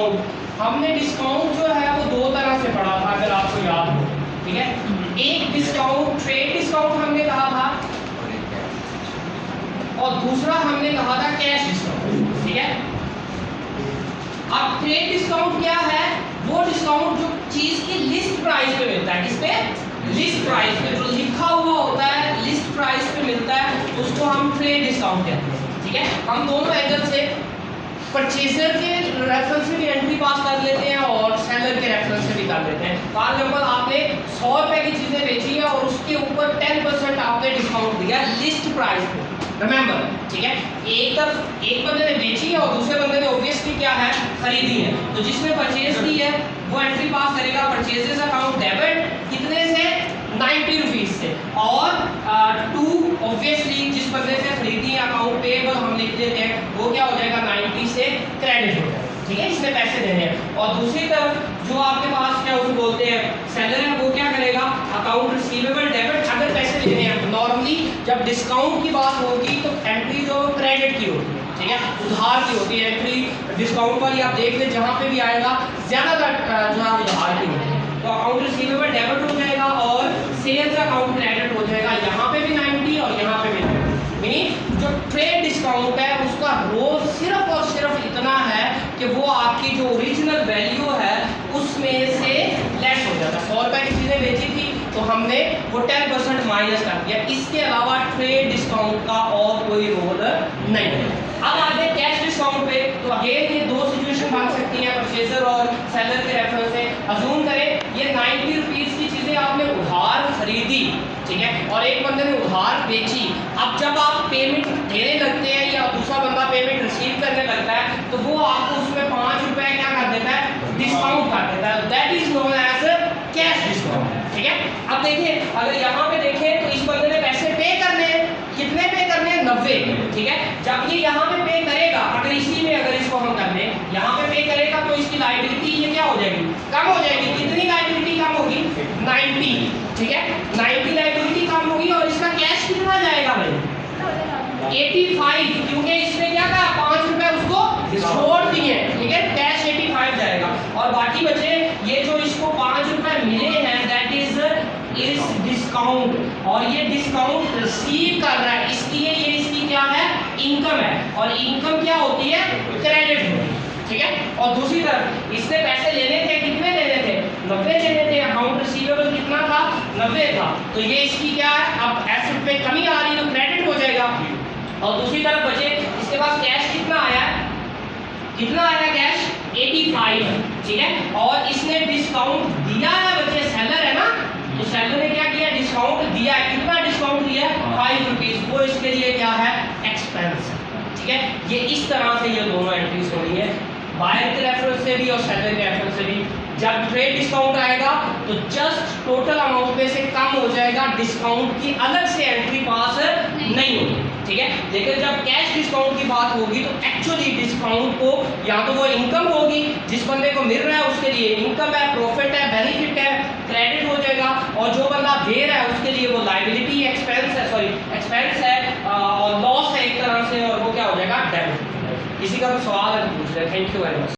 Discount. हमने discount जो है वो दो तरह से पढ़ा था अगर आपको याद हो, ठीक है। एक डिस्काउंट ट्रेड डिस्काउंट हमने कहा था और दूसरा हमने कहा था कैश डिस्काउंट, ठीक है। अब ट्रेड डिस्काउंट क्या है? वो डिस्काउंट जो चीज की लिस्ट प्राइस पे मिलता है, किस पे? लिस्ट प्राइस पे, जो लिखा हुआ होता है लिस्ट प्राइस पे मिलता है, उसको हम ट्रेड डिस्काउंट कहते हैं, ठीक है। हम दोनों एंगल से परचेजर के रेफरेंस से भी एंट्री पास कर लेते हैं और सेलर के रेफरेंस से भी कर लेते हैं। फॉर एग्जांपल आपने 100 रुपए की चीजें बेची है और उसके ऊपर 10% आपने डिस्काउंट दिया लिस्ट प्राइस पे, रिमेंबर, ठीक है। एक बंदे ने बेची है और दूसरे बंदे ने ऑब्वियसली क्या है, खरीदी है। तो जिसने परचेज की है वो एंट्री पास करेगा परचेजेस अकाउंट डेबिट कितने से? 90 रुपीज से, और टू ऑब्वियसली जिस बंदे से खरीदी है अकाउंट पेएबल हम लिख देते हैं, वो क्या हो जाएगा 90 से क्रेडिट हो जाएगा, ठीक है। इसने पैसे देने हैं। और दूसरी तरफ जो आपके पास क्या उसको बोलते हैं सेलर है, वो क्या करेगा अकाउंट रिसीवेबल डेबिट, अगर पैसे लेने हैं। नॉर्मली जब डिस्काउंट की बात होगी तो एंट्री जो क्रेडिट की होती है, ठीक है, उधार की होती है एंट्री। डिस्काउंट वाली आप देख लें जहाँ पे भी आएगा ज्यादातर जो है उधार की होती है। तो अकाउंट रिसीवेबल डेबिट हो जाएगा और सेल्स अकाउंट क्रेडिट हो जाएगा, यहाँ पे भी 90 और यहाँ पे भी 90। मीनिंग जो ट्रेड डिस्काउंट है उसका रोल सिर्फ और सिर्फ इतना है कि वो आपकी जो ओरिजिनल वैल्यू है उसमें से लेस हो जाता है। 100 रुपए की चीज़ें बेची थी तो हमने वो 10% माइनस कर दिया। इसके अलावा ट्रेड डिस्काउंट का और कोई रोल नहीं है। अब आगे कैश डिस्काउंट पे, तो अगेन ये दो सिचुएशन बन सकती है परचेजर और सेलर के रेफरेंस से। अजूम करें ये 90 रुपीज़ की चीज़ें आपने उधार खरीदी, ठीक है, और एक बंदे ने उधार बेची। अब जब आप पेमेंट देने लगते हैं या दूसरा बंदा पेमेंट रिसीव करने लगता है तो वो आपको उसमें 5 रुपए क्या कर देता है, डिस्काउंट कर देता है। That is known as cash discount, ठीक है। अब देखिए अगर यहाँ पे देखें तो इस बंदे ने पैसे पे करने हैं, कितने पे करने हैं? 90, ठीक है। जब ये यहाँ पे पे करेगा, अगर इसी में अगर इसको हम कर लें यहाँ पे पे करेगा तो इसकी लायबिलिटी ये क्या हो जाएगी, कम हो जाएगी। कितनी लायबिलिटी कम होगी? 90, ठीक है, 90 लायबिलिटी कम होगी। और इसका कैश कितना जाएगा भाई? 85, क्योंकि इसने क्या कहा 5 रुपए उसको छोड़ दिए, ठीक है, कैश 85 जाएगा। और बाकी बचे ये जो इसको 5 रुपए मिले हैं दैट इज डिस्काउंट, और ये डिस्काउंट रिसीव कर रहा है, इसलिए ये इसकी क्या है, इनकम है। और इनकम क्या होती है? क्रेडिट होती है, ठीक है। और दूसरी तरफ इसने पैसे लेने थे, कितने लेने थे? 90 लेने थे। अकाउंट रिसीवेबल कितना था? 90 था। तो ये इसकी क्या है, अब एसेट पे कमी आ रही है तो क्रेडिट हो जाएगा। और दूसरी तरफ बचे इसके पास कैश कितना आया है, कितना आया कैश? 85, ठीक है। और इसने डिस्काउंट दिया है, बच्चे सेलर है ना, तो सेलर ने क्या किया, डिस्काउंट दिया है। कितना डिस्काउंट दिया है? 5 रुपीज। वो इसके लिए क्या है, एक्सपेंस, ठीक है। ये इस तरह से ये दोनों एंट्रीज हो रही है, बायर के रेफरेंस से भी और सेलर के रेफरेंस से भी। जब ट्रेड डिस्काउंट आएगा तो जस्ट टोटल अमाउंट में से कम हो जाएगा, डिस्काउंट की अलग से एंट्री पास नहीं होगी, ठीक है। लेकिन जब कैश डिस्काउंट की बात होगी तो एक्चुअली डिस्काउंट को या तो वो इनकम होगी, जिस बंदे को मिल रहा है उसके लिए इनकम है, प्रॉफिट है, बेनिफिट है, क्रेडिट हो जाएगा। और जो बंदा दे रहा है उसके लिए वो लायबिलिटी एक्सपेंस है, सॉरी एक्सपेंस है और लॉस है एक तरह से, और वो क्या हो जाएगा, डेबिट। किसी का भी सवाल है पूछ रहे। Thank you very much.